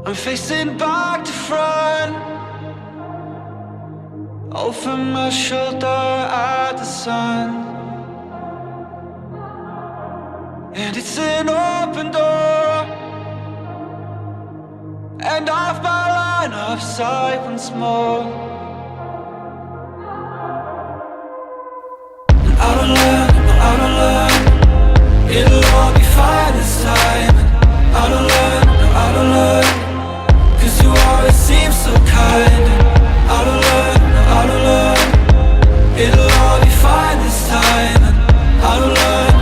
I'm facing back to front, over my shoulder at the sun. And it's an open door, and off my line of sight once more. And I don't learn, it'll all be fine this time. And I don't learn, 'cause you always seem so kind. And I don't learn, it'll all be fine this time. And I don't learn.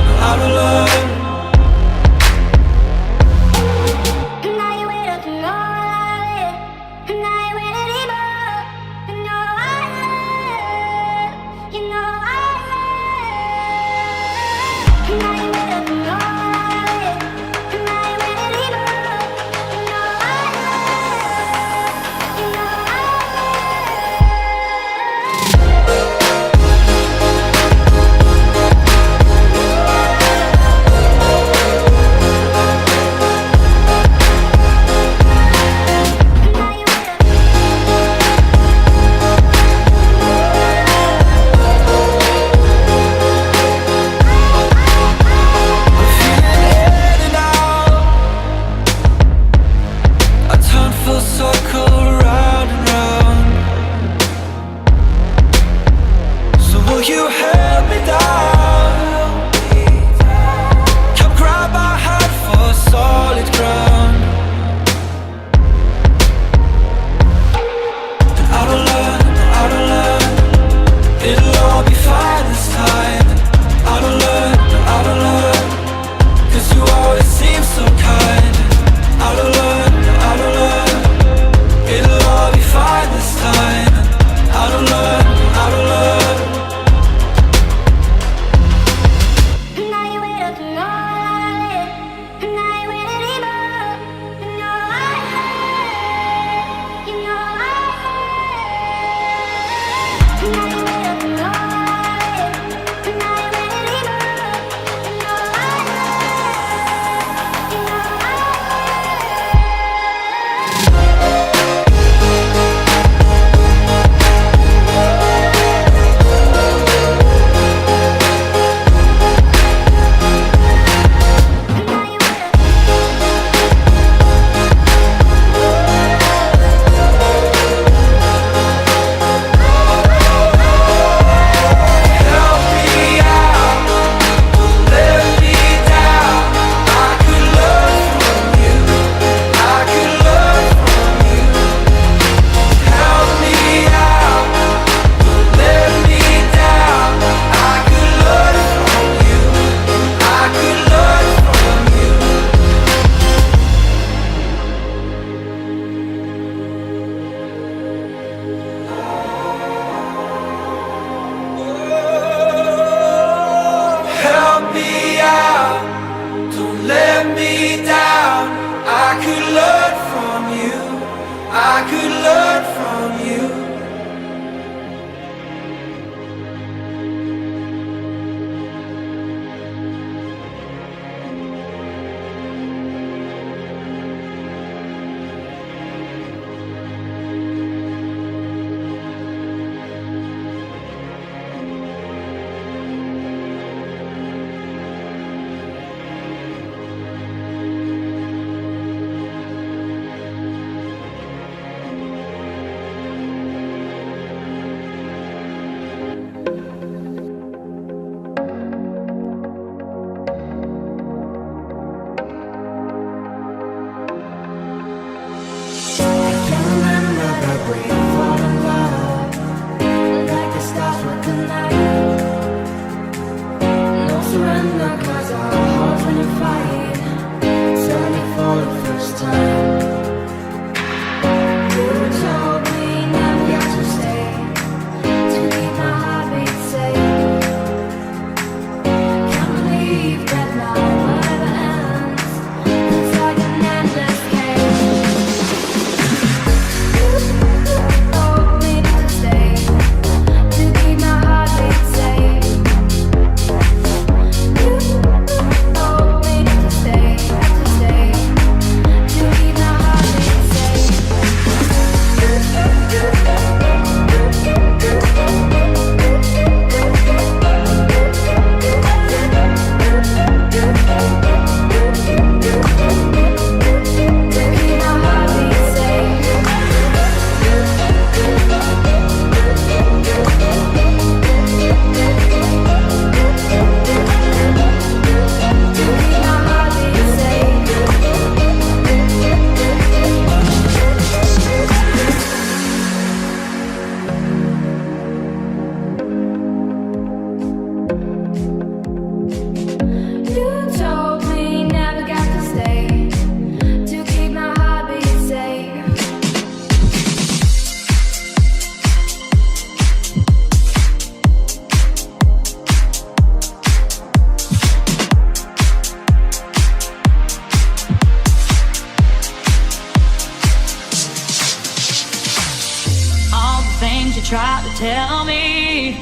try to tell me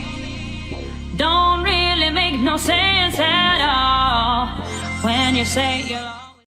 don't really make no sense at all when you say you're